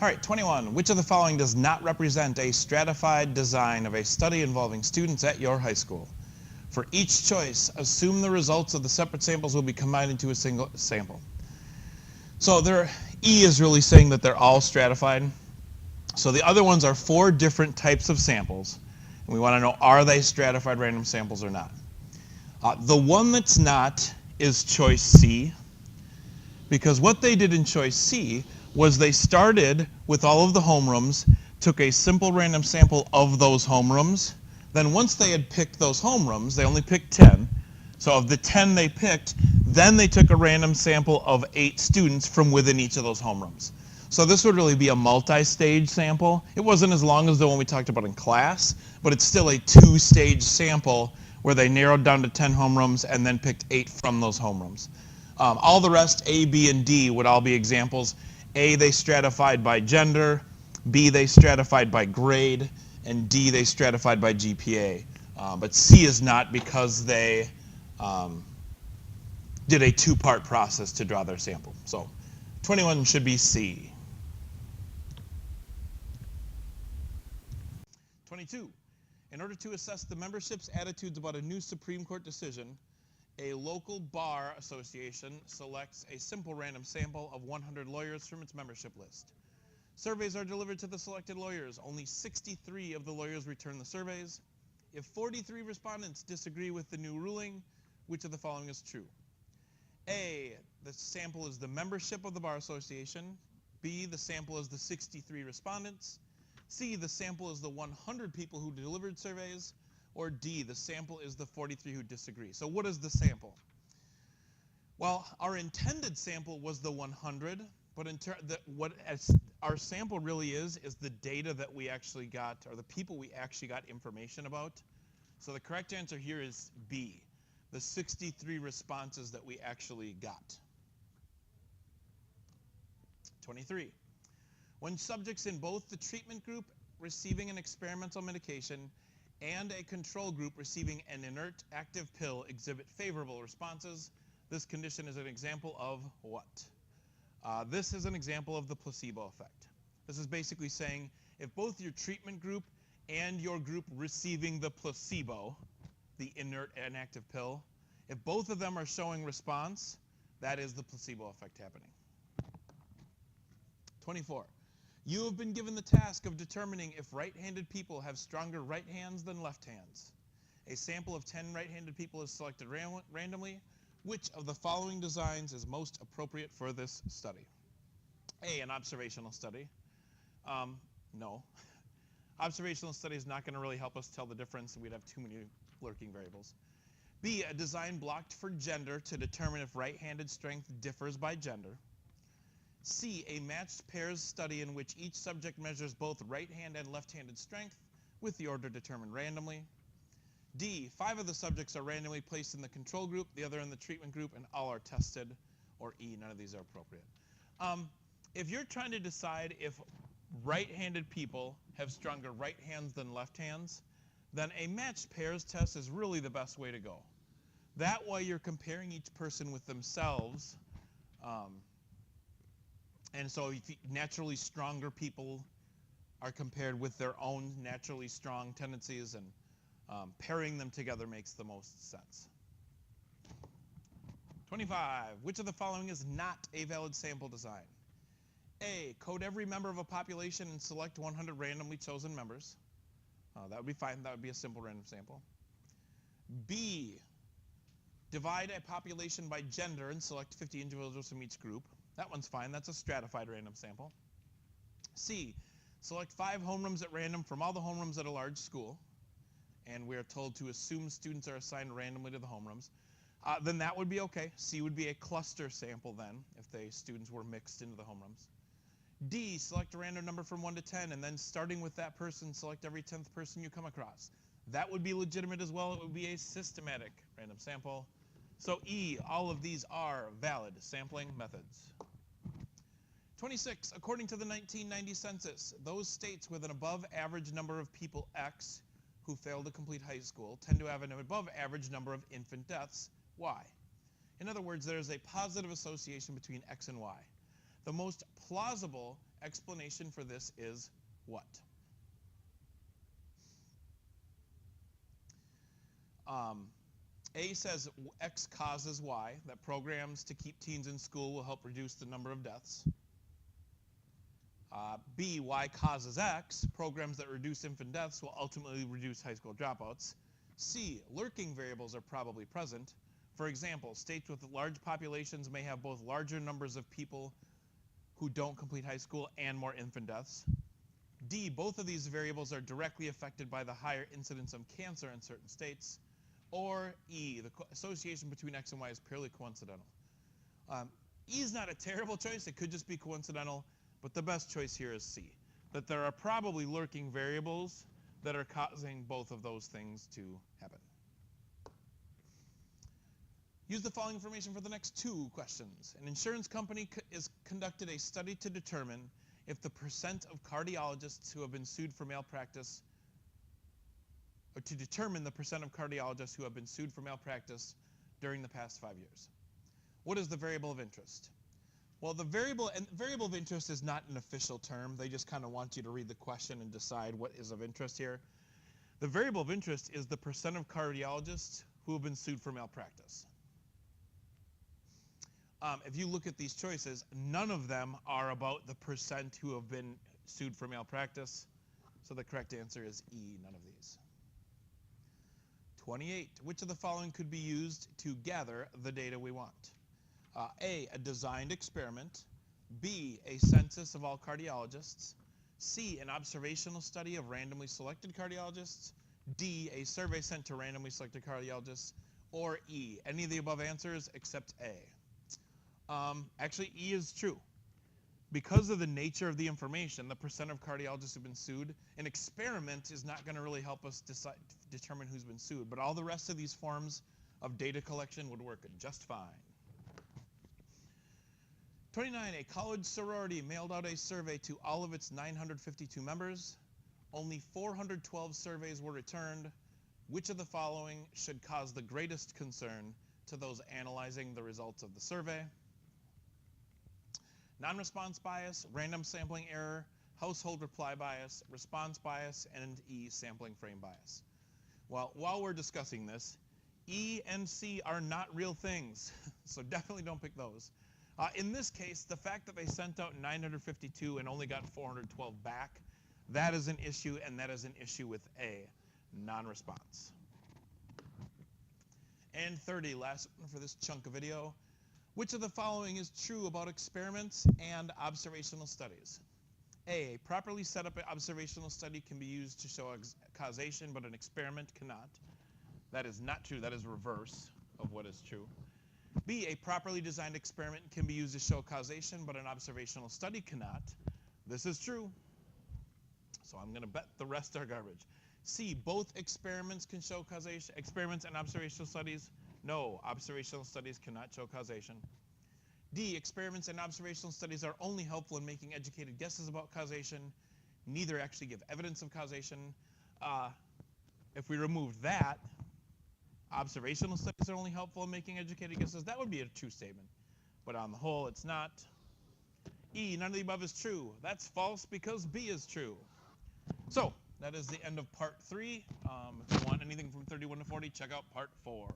All right, 21. Which of the following does not represent a stratified design of a study involving students at your high school? For each choice, assume the results of the separate samples will be combined into a single sample. So E is really saying that they're all stratified. So the other ones are 4 different types of samples. And we want to know, are they stratified random samples or not? The one that's not is choice C, because what they did in choice C was they started with all of the homerooms, took a simple random sample of those homerooms. Then once they had picked those homerooms, they only picked 10. So of the 10 they picked, then they took a random sample of 8 students from within each of those homerooms. So this would really be a multi-stage sample. It wasn't as long as the one we talked about in class, but it's still a 2-stage sample where they narrowed down to 10 homerooms and then picked 8 from those homerooms. All the rest, A, B, and D, would all be examples. A, they stratified by gender. B, they stratified by grade. And D, they stratified by GPA. But C is not, because they did a 2-part process to draw their sample. So 21 should be C. 22. In order to assess the membership's attitudes about a new Supreme Court decision, a local bar association selects a simple random sample of 100 lawyers from its membership list. Surveys are delivered to the selected lawyers. Only 63 of the lawyers return the surveys. If 43 respondents disagree with the new ruling, which of the following is true? A, the sample is the membership of the bar association. B, the sample is the 63 respondents. C, the sample is the 100 people who delivered surveys. Or D, the sample is the 43 who disagree. So what is the sample? Well, our intended sample was the 100, but what our sample really is the data that we actually got, or the people we actually got information about. So the correct answer here is B, the 63 responses that we actually got. 23. When subjects in both the treatment group receiving an experimental medication and a control group receiving an inert active pill exhibit favorable responses, this condition is an example of what? This is an example of the placebo effect. This is basically saying if both your treatment group and your group receiving the placebo, the inert inactive pill, if both of them are showing response, that is the placebo effect happening. 24. You have been given the task of determining if right-handed people have stronger right hands than left hands. A sample of 10 right-handed people is selected randomly. Which of the following designs is most appropriate for this study? A, an observational study. No. Observational study is not going to really help us tell the difference. We'd have too many lurking variables. B, a design blocked for gender to determine if right-handed strength differs by gender. C, a matched pairs study in which each subject measures both right-hand and left-handed strength with the order determined randomly. D, 5 of the subjects are randomly placed in the control group, the other in the treatment group, and all are tested. Or E, none of these are appropriate. If you're trying to decide if right-handed people have stronger right hands than left hands, then a matched pairs test is really the best way to go. That way you're comparing each person with themselves. And so naturally stronger people are compared with their own naturally strong tendencies, and pairing them together makes the most sense. 25. Which of the following is not a valid sample design? A, code every member of a population and select 100 randomly chosen members. That would be fine. That would be a simple random sample. B, divide a population by gender and select 50 individuals from each group. That one's fine. That's a stratified random sample. C, select 5 homerooms at random from all the homerooms at a large school. And we are told to assume students are assigned randomly to the homerooms. Then that would be okay. C would be a cluster sample then, if the students were mixed into the homerooms. D, select a random number from 1 to 10, and then starting with that person, select every 10th person you come across. That would be legitimate as well. It would be a systematic random sample. So E, all of these are valid sampling methods. 26, according to the 1990 census, those states with an above average number of people X who fail to complete high school tend to have an above average number of infant deaths Y. In other words, there is a positive association between X and Y. The most plausible explanation for this is what? A says X causes Y, that programs to keep teens in school will help reduce the number of deaths. B, Y causes X, programs that reduce infant deaths will ultimately reduce high school dropouts. C, lurking variables are probably present. For example, states with large populations may have both larger numbers of people who don't complete high school and more infant deaths. D, both of these variables are directly affected by the higher incidence of cancer in certain states. Or E, the association between X and Y is purely coincidental. E is not a terrible choice. It could just be coincidental. But the best choice here is C, that there are probably lurking variables that are causing both of those things to happen. Use the following information for the next 2 questions. An insurance company has conducted a study to determine if the percent of cardiologists who have been sued for malpractice, or to determine the percent of cardiologists who have been sued for malpractice during the past 5 years. What is the variable of interest? Well, the variable of interest is not an official term. They just kind of want you to read the question and decide what is of interest here. The variable of interest is the percent of cardiologists who have been sued for malpractice. If you look at these choices, none of them are about the percent who have been sued for malpractice. So the correct answer is E, none of these. 28. Which of the following could be used to gather the data we want? A designed experiment. B, a census of all cardiologists. C, an observational study of randomly selected cardiologists. D, a survey sent to randomly selected cardiologists. Or E, any of the above answers except A. Actually, E is true. Because of the nature of the information, the percent of cardiologists who've been sued, an experiment is not going to really help us determine who's been sued. But all the rest of these forms of data collection would work just fine. 29, a college sorority mailed out a survey to all of its 952 members. Only 412 surveys were returned. Which of the following should cause the greatest concern to those analyzing the results of the survey? Non-response bias, random sampling error, household reply bias, response bias, and E, sampling frame bias. Well, while we're discussing this, E and C are not real things, so definitely don't pick those. In this case, the fact that they sent out 952 and only got 412 back, that is an issue, and that is an issue with A, non-response. And 30, last one for this chunk of video. Which of the following is true about experiments and observational studies? A properly set up observational study can be used to show causation, but an experiment cannot. That is not true. That is reverse of what is true. B, a properly designed experiment can be used to show causation, but an observational study cannot. This is true. So I'm going to bet the rest are garbage. C, both experiments can show causation. Experiments and observational studies, no, observational studies cannot show causation. D, experiments and observational studies are only helpful in making educated guesses about causation. Neither actually give evidence of causation. If we remove that, observational studies are only helpful in making educated guesses. That would be a true statement. But on the whole, it's not. E, none of the above is true. That's false because B is true. So that is the end of part 3. If you want anything from 31 to 40, check out part 4.